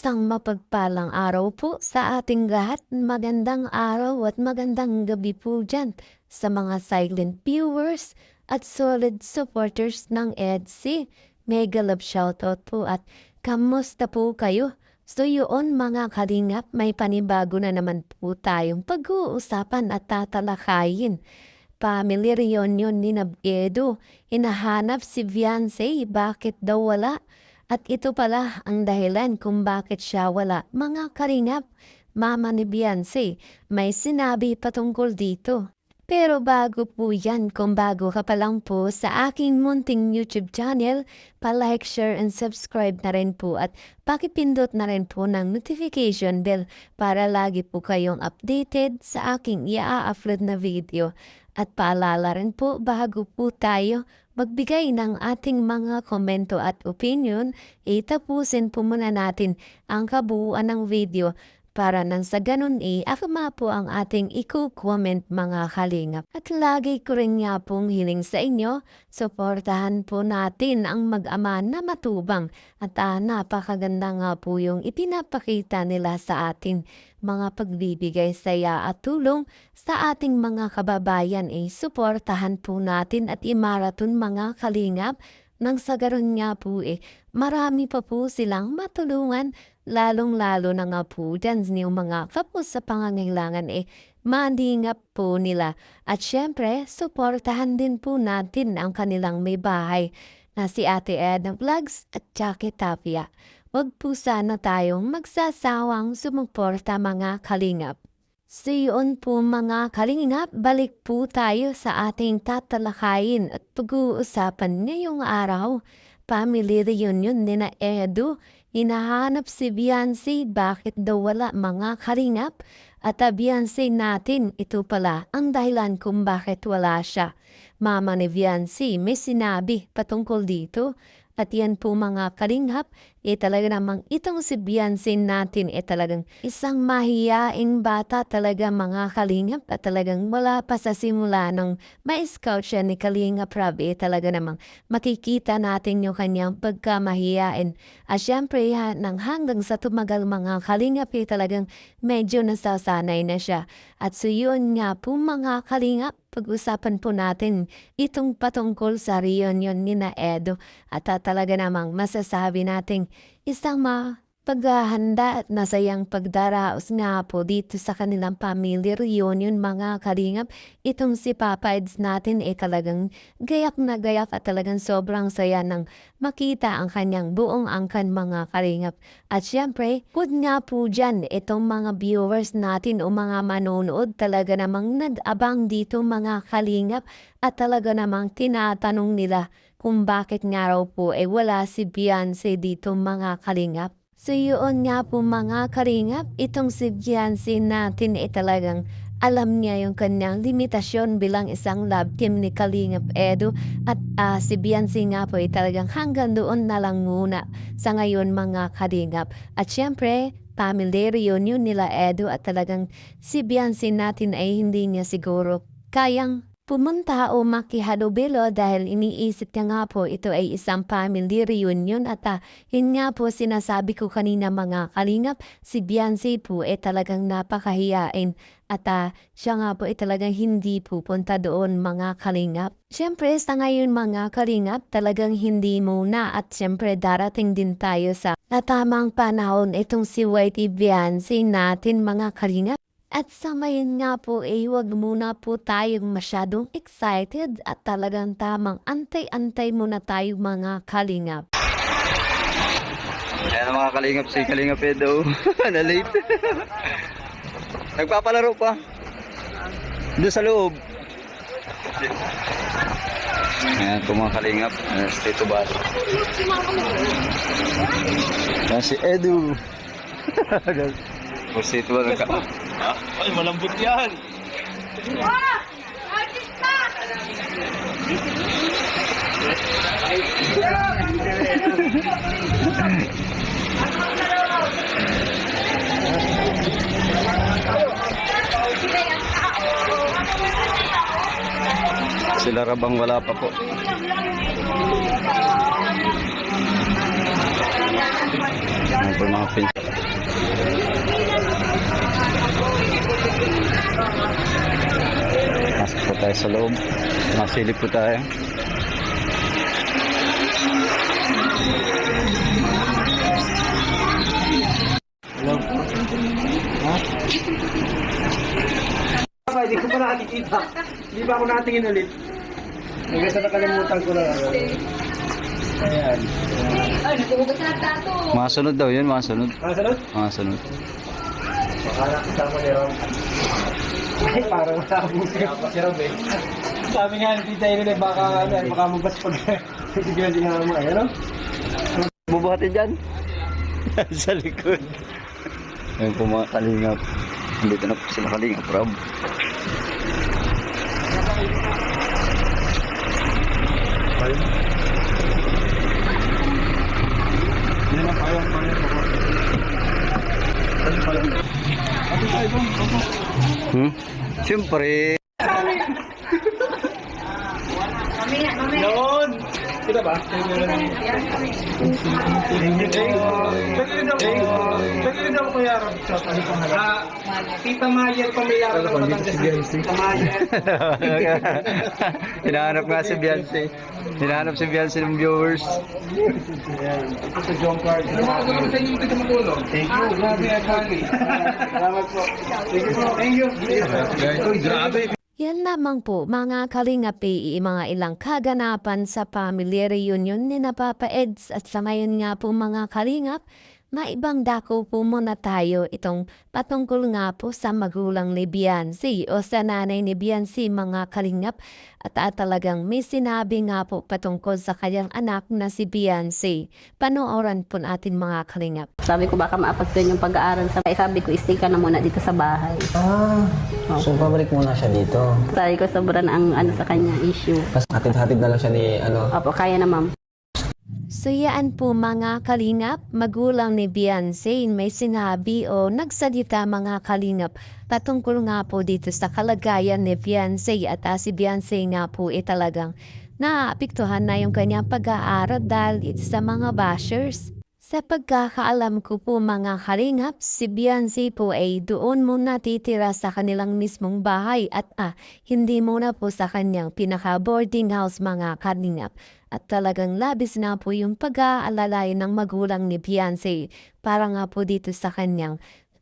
Isang mapagpalang araw po sa ating lahat. Magandang araw at magandang gabi po dyan sa mga silent viewers at solid supporters ng EDC. Mega love shoutout po at kamusta po kayo? So yun mga kalingap, may panibago na naman po tayong pag-uusapan at tatalakayin. Family reunion ni Edu. Hinahanap si Beyonce, bakit daw wala? At ito pala ang dahilan kung bakit siya wala. Mga kalingap, mama ni Beyonce, may sinabi patungkol dito. Pero bago po yan, kung bago ka pa lang po sa aking munting YouTube channel, pa-like, share, and subscribe na rin po at pakipindot na rin po ng notification bell para lagi po kayong updated sa aking i-upload na video. At paalala rin po bago po tayo magbigay ng ating mga komento at opinion, itapusin po muna natin ang kabuuan ng video para nang sa ganun akma po ang ating i-comment mga kalingap. At lagi ko rin nga pong hiling sa inyo, suportahan po natin ang mag-ama na matubang at napakaganda nga po yung ipinapakita nila sa atin. Mga pagbibigay saya at tulong sa ating mga kababayan suportahan po natin at imaraton mga kalingap nang sa garon nga po marami pa po silang matulungan lalong-lalo na nga po dyan yung mga kapos sa pangangailangan mandingap po nila. At syempre, suportahan din po natin ang kanilang may bahay na si Ate Edna Vlogs at Jackie Tapia. Huwag po sana tayong magsasawang sumuporta mga kalingap. So yun po mga kalingap, balik po tayo sa ating tatalakayin at pag-uusapan ngayong araw. Family reunion ni na Edu, hinahanap si Beyonce, bakit daw wala mga kalingap? At Beyonce natin, ito pala ang dahilan kung bakit wala siya. Mama ni Beyonce may sinabi patungkol dito. At yan po mga kalingap, talaga namang itong si Beyonce natin talagang isang mahiyaing bata talaga mga kalingap. At talagang wala pa sa simula nung ma-scout siya ni Kalingap Rob, talaga namang makikita natin yung kanyang pagkamahiyain. At syempre nang hanggang sa tumagal mga kalingap talagang medyo nasasanay na siya. At so yun nga po mga kalingap, pag-usapan po natin itong patungkol sa reunion ni na Edu. At talaga namang masasabi nating isang paghahanda at masayang pagdaraos nga po dito sa kanilang family reunion mga kalingap. Itong si Papa Eds natin talagang gayak na gayak at talagang sobrang saya nang makita ang kanyang buong angkan mga kalingap. At syempre, good nga po dyan itong mga viewers natin o mga manonood talaga namang nag-abang dito mga kalingap at talaga namang tinatanong nila kung bakit nga raw po wala si Beyonce dito mga kalingap. So yun nga po mga kalingap, itong si Beyonce natin talagang alam niya yung kanyang limitasyon bilang isang love team ni Kalingap Edu. At si Beyonce nga po talagang hanggang doon na lang muna sa ngayon mga kalingap. At syempre, family reunion nila Edu at talagang si Beyonce natin ay hindi niya siguro kayang pumunta o makihalubilo dahil iniisip niya nga po ito ay isang family reunion at yun nga po sinasabi ko kanina mga kalingap, si Beyonce po talagang napakahiyain at siya nga po talagang hindi pupunta doon mga kalingap. Siyempre sa ngayon mga kalingap talagang hindi muna at siyempre darating din tayo sa tamang panahon itong si Whitey Beyonce natin mga kalingap. At sa ngayon nga po huwag muna po tayong masyadong excited at talagang tamang antay-antay muna tayo mga kalingap. Ayan mga kalingap, si Kalingap Edu na-late. Nagpapalaro pa doon sa loob. Ayan po mga kalingap, Tito Bas. Ayan si Edu. Si Tito Bas. Ay, malambot yan. Artista! Sila rabang wala pa po. Ayan po mga pins. Pasok po tayo sa loob. Masilip po tayo. Hindi ko pa nakikita. Hindi ba ako nakatingin ulit? Hanggang sa nakalimutan ko na. Ayan. Mga sunod daw yun, mga sunod. Kasunod? Mga sunod. Baka nakita mo ni Rom. Ay, parang nakabuti. Si Rom eh. Sabi nga, hindi tayo rin eh, baka mabas pag bigyan din nga mo. Ayan o. Bubuhatin dyan. Sa likod. Ayan po mga kalingap. Dito na po sila kalingap, Rob. Siyempre. Noon! Kita ba? Pwede daw ko yaran sa Tita Mayer pamilyar ng Batangas. Tita Mayer. Hinahanap nga si Beyonce. Hinahanap si Beyonce ng viewers. Ito sa John Card. Salamat sa inyo dito matulong. Thank you. Grabe at hagi. Salamat po. Thank you. Grabe. Yan lamang po mga Kalingap mga ilang kaganapan sa family reunion ni Papa Eds at sa ngayon nga po mga Kalingap, maibang dako po muna tayo itong patungkol nga po sa magulang ni Beyonce o sa nanay ni Beyonce mga Kalingap at talagang may sinabi nga po patungkol sa kanyang anak na si Beyonce. Panoorin po natin mga Kalingap. Sabi ko baka maapagdan yung pag-aaral sa sabi ko stay ka na muna dito sa bahay. So, pabalik muna siya dito. Sabi ko sobrang ang sa kanya issue. Tapos hatid-hatid na lang siya ni Opo, kaya na ma'am. So yan po mga Kalingap, magulang ni Beyonce may sinabi o nagsalita mga Kalingap patungkol nga po dito sa kalagayan ni Beyonce at si Beyonce nga po talagang naapektuhan na yung kanyang pag-aaral dahil sa mga bashers. Sa pagkakaalam ko po mga Kalingap, si Beyonce po ay doon muna titira sa kanilang mismong bahay at hindi muna po sa kanyang pinaka-boarding house mga Kalingap. At talagang labis na po yung pag-aalalay ng magulang ni Beyonce para nga po dito sa kanyang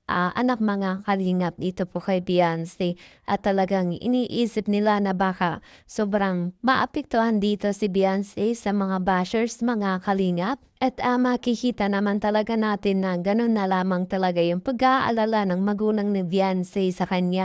anak mga Kalingap dito po kay Beyonce at talagang iniisip nila na baka sobrang maapektuhan dito si Beyonce sa mga bashers mga Kalingap at makikita naman talaga natin na ganun na lamang talaga yung pag-aalala ng magulang ni Beyonce sa kanya.